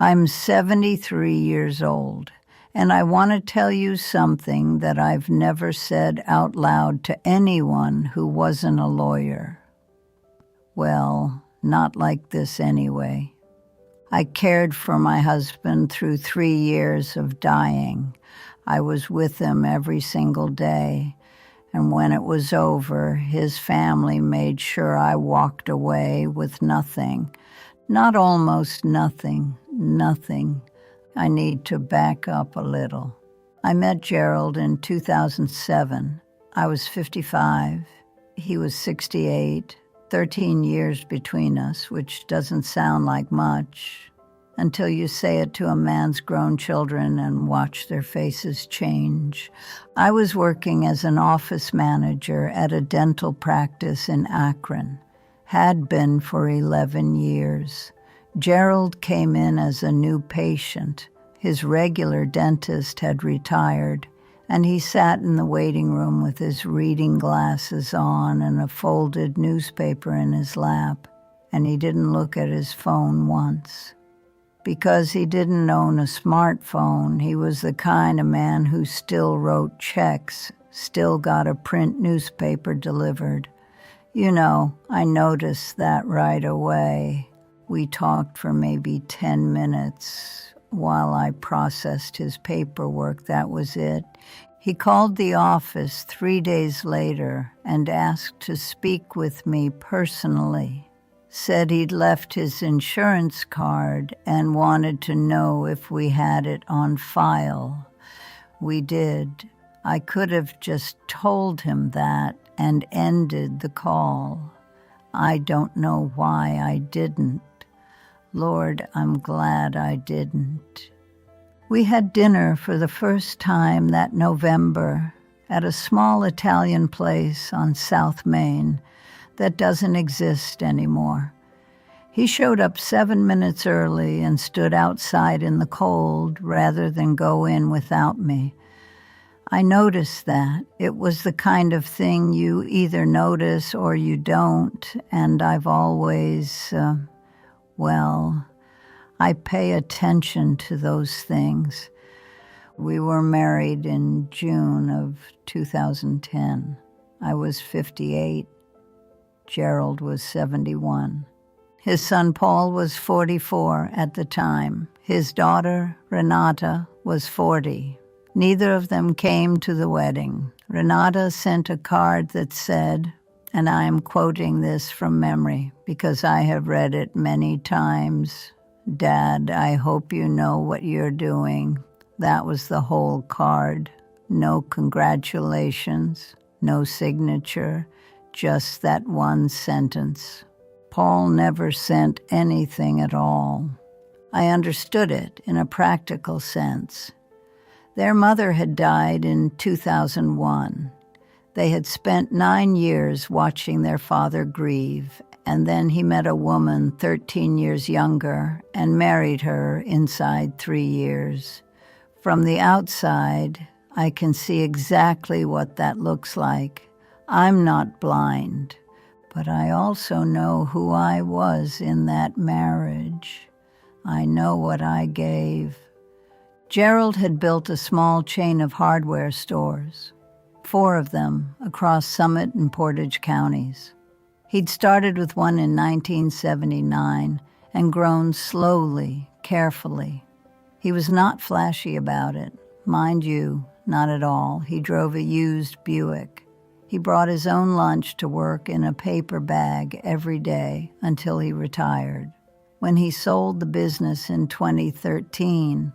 I'm 73 years old, and I want to tell you something that I've never said out loud to anyone who wasn't a lawyer. Well, not like this anyway. I cared for my husband through 3 years of dying. I was with him every single day, and when it was over, his family made sure I walked away with nothing. Not almost nothing, nothing. I need to back up a little. I met Gerald in 2007. I was 55. He was 68. 13 years between us, which doesn't sound like much until you say it to a man's grown children and watch their faces change. I was working as an office manager at a dental practice in Akron. Had been for 11 years. Gerald came in as a new patient. His regular dentist had retired, and he sat in the waiting room with his reading glasses on and a folded newspaper in his lap, and he didn't look at his phone once. Because he didn't own a smartphone, he was the kind of man who still wrote checks, still got a print newspaper delivered. You know, I noticed that right away. We talked for maybe 10 minutes while I processed his paperwork. That was it. He called the office 3 days later and asked to speak with me personally. Said he'd left his insurance card and wanted to know if we had it on file. We did. I could have just told him that and ended the call. I don't know why I didn't. Lord, I'm glad I didn't. We had dinner for the first time that November at a small Italian place on South Main that doesn't exist anymore. He showed up 7 minutes early and stood outside in the cold rather than go in without me. I noticed that. It was the kind of thing you either notice or you don't, and I've always, I pay attention to those things. We were married in June of 2010. I was 58. Gerald was 71. His son Paul was 44 at the time. His daughter, Renata, was 40. Neither of them came to the wedding. Renata sent a card that said, and I am quoting this from memory because I have read it many times, "Dad, I hope you know what you're doing." That was the whole card. No congratulations, no signature, just that one sentence. Paul never sent anything at all. I understood it in a practical sense. Their mother had died in 2001. They had spent 9 years watching their father grieve, and then he met a woman 13 years younger and married her inside 3 years. From the outside, I can see exactly what that looks like. I'm not blind, but I also know who I was in that marriage. I know what I gave. Gerald had built a small chain of hardware stores, 4 of them across Summit and Portage counties. He'd started with one in 1979 and grown slowly, carefully. He was not flashy about it. Mind you, not at all. He drove a used Buick. He brought his own lunch to work in a paper bag every day until he retired. When he sold the business in 2013,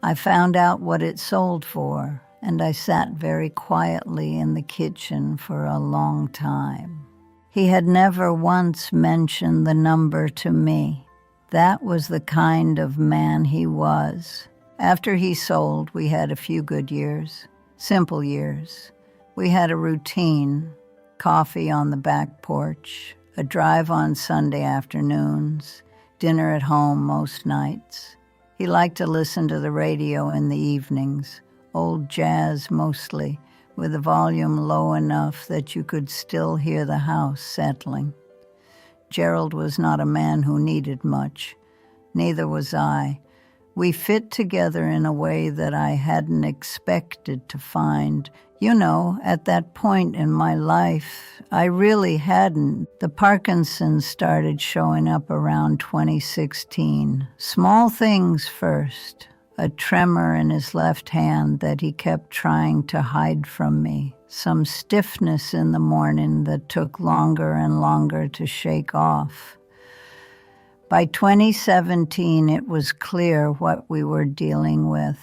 I found out what it sold for, and I sat very quietly in the kitchen for a long time. He had never once mentioned the number to me. That was the kind of man he was. After he sold, we had a few good years, simple years. We had a routine, coffee on the back porch, a drive on Sunday afternoons, dinner at home most nights. He liked to listen to the radio in the evenings, old jazz mostly, with the volume low enough that you could still hear the house settling. Gerald was not a man who needed much. Neither was I. We fit together in a way that I hadn't expected to find. You know, at that point in my life, I really hadn't. The Parkinson's started showing up around 2016. Small things first. A tremor in his left hand that he kept trying to hide from me. Some stiffness in the morning that took longer and longer to shake off. By 2017, it was clear what we were dealing with.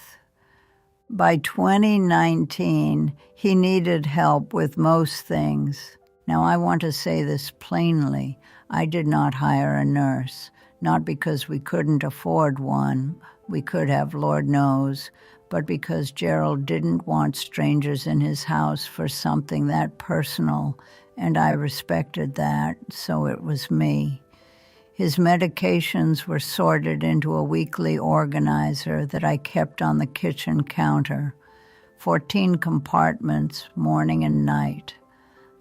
By 2019, he needed help with most things. Now, I want to say this plainly. I did not hire a nurse, not because we couldn't afford one. We could have, Lord knows, but because Gerald didn't want strangers in his house for something that personal, and I respected that, so it was me. His medications were sorted into a weekly organizer that I kept on the kitchen counter. 14 compartments, morning and night.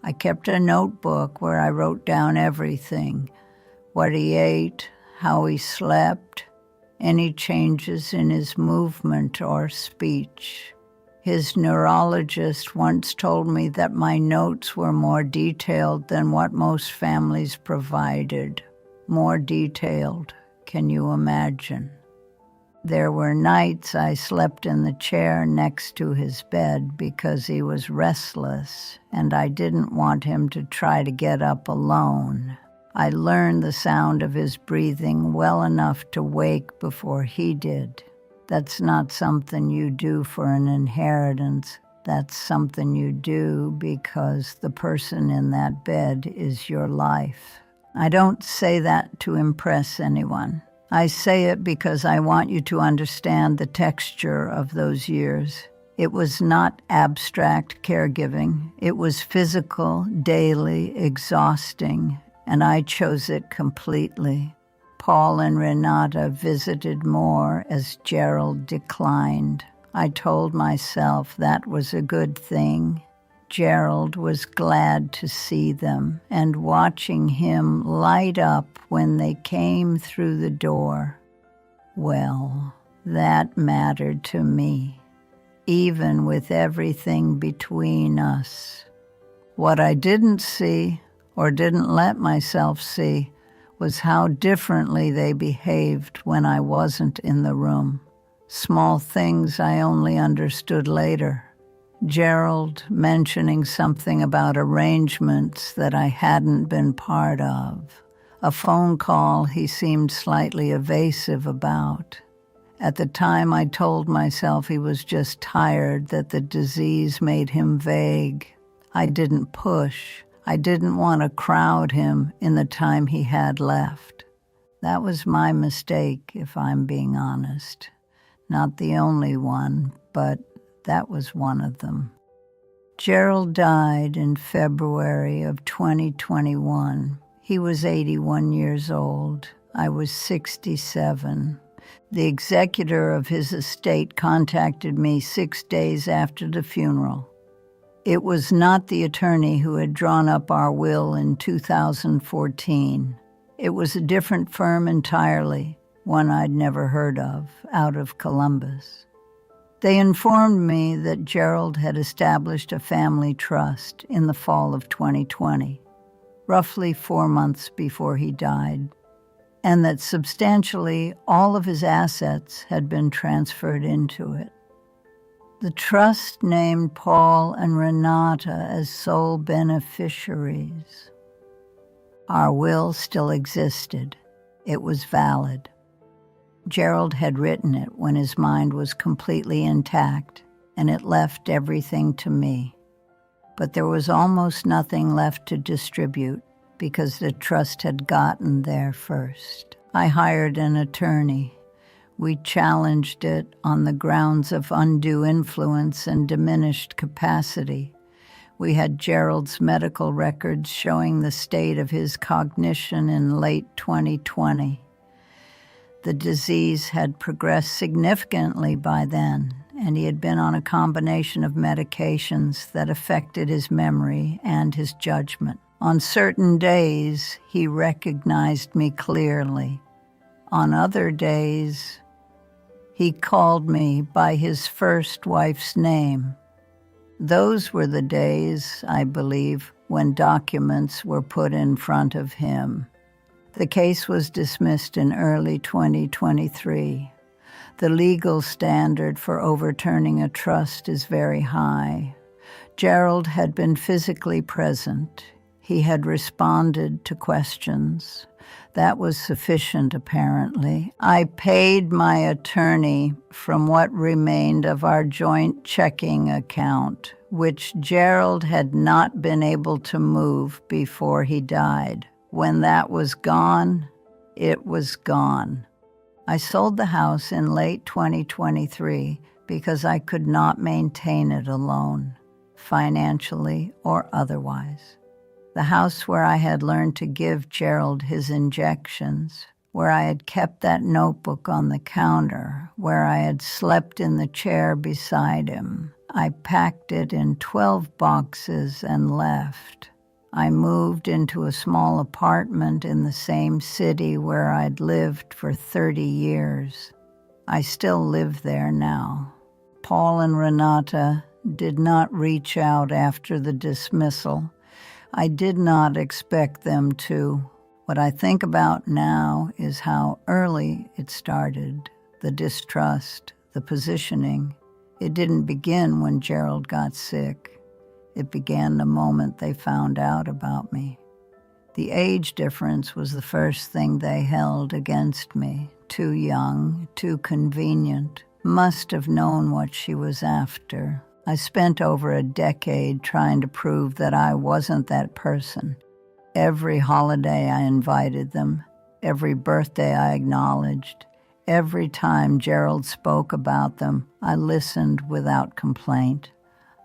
I kept a notebook where I wrote down everything. What he ate, how he slept, any changes in his movement or speech. His neurologist once told me that my notes were more detailed than what most families provided. More detailed, can you imagine? There were nights I slept in the chair next to his bed because he was restless, and I didn't want him to try to get up alone. I learned the sound of his breathing well enough to wake before he did. That's not something you do for an inheritance. That's something you do because the person in that bed is your life. I don't say that to impress anyone. I say it because I want you to understand the texture of those years. It was not abstract caregiving. It was physical, daily, exhausting, and I chose it completely. Paul and Renata visited more as Gerald declined. I told myself that was a good thing. Gerald was glad to see them, and watching him light up when they came through the door, well, that mattered to me, even with everything between us. What I didn't see, or didn't let myself see, was how differently they behaved when I wasn't in the room. Small things I only understood later. Gerald mentioning something about arrangements that I hadn't been part of. A phone call he seemed slightly evasive about. At the time, I told myself he was just tired, that the disease made him vague. I didn't push. I didn't want to crowd him in the time he had left. That was my mistake, if I'm being honest. Not the only one, but that was one of them. Gerald died in February of 2021. He was 81 years old. I was 67. The executor of his estate contacted me 6 days after the funeral. It was not the attorney who had drawn up our will in 2014. It was a different firm entirely, one I'd never heard of, out of Columbus. They informed me that Gerald had established a family trust in the fall of 2020, roughly 4 months before he died, and that substantially all of his assets had been transferred into it. The trust named Paul and Renata as sole beneficiaries. Our will still existed. It was valid. Gerald had written it when his mind was completely intact, and it left everything to me. But there was almost nothing left to distribute because the trust had gotten there first. I hired an attorney. We challenged it on the grounds of undue influence and diminished capacity. We had Gerald's medical records showing the state of his cognition in late 2020. The disease had progressed significantly by then, and he had been on a combination of medications that affected his memory and his judgment. On certain days, he recognized me clearly. On other days, he called me by his first wife's name. Those were the days, I believe, when documents were put in front of him. The case was dismissed in early 2023. The legal standard for overturning a trust is very high. Gerald had been physically present. He had responded to questions. That was sufficient, apparently. I paid my attorney from what remained of our joint checking account, which Gerald had not been able to move before he died. When that was gone, it was gone. I sold the house in late 2023 because I could not maintain it alone, financially or otherwise. The house where I had learned to give Gerald his injections, where I had kept that notebook on the counter, where I had slept in the chair beside him. I packed it in 12 boxes and left. I moved into a small apartment in the same city where I'd lived for 30 years. I still live there now. Paul and Renata did not reach out after the dismissal. I did not expect them to. What I think about now is how early it started, the distrust, the positioning. It didn't begin when Gerald got sick. It began the moment they found out about me. The age difference was the first thing they held against me. Too young, too convenient. Must have known what she was after. I spent over a decade trying to prove that I wasn't that person. Every holiday I invited them. Every birthday I acknowledged. Every time Gerald spoke about them, I listened without complaint.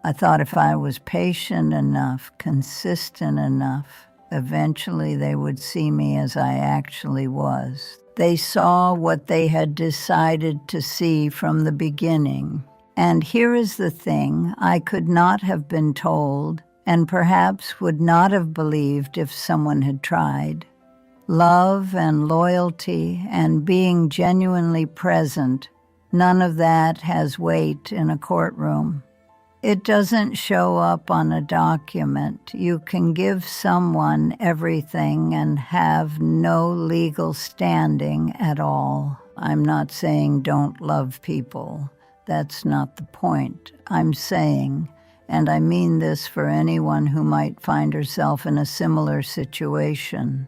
I thought if I was patient enough, consistent enough, eventually they would see me as I actually was. They saw what they had decided to see from the beginning. And here is the thing I could not have been told, and perhaps would not have believed if someone had tried. Love and loyalty and being genuinely present, none of that has weight in a courtroom. It doesn't show up on a document. You can give someone everything and have no legal standing at all. I'm not saying don't love people. That's not the point. I'm saying, and I mean this for anyone who might find herself in a similar situation,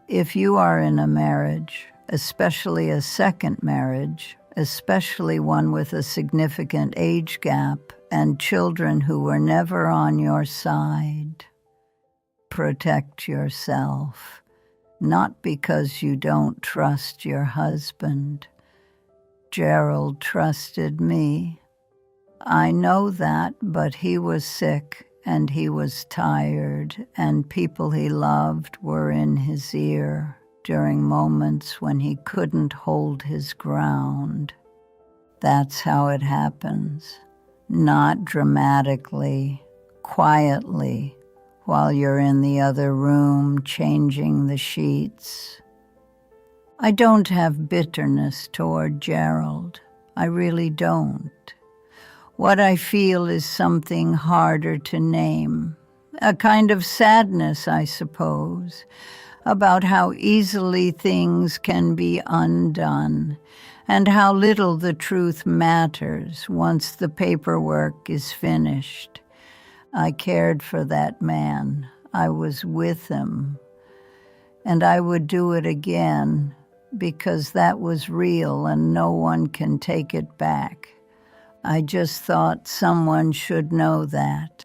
if you are in a marriage, especially a second marriage, especially one with a significant age gap, and children who were never on your side, protect yourself, not because you don't trust your husband. Gerald trusted me. I know that, but he was sick and he was tired, and people he loved were in his ear during moments when he couldn't hold his ground. That's how it happens. Not dramatically, quietly, while you're in the other room changing the sheets. I don't have bitterness toward Gerald. I really don't. What I feel is something harder to name. A kind of sadness, I suppose, about how easily things can be undone, and how little the truth matters once the paperwork is finished. I cared for that man. I was with him. And I would do it again, because that was real and no one can take it back. I just thought someone should know that.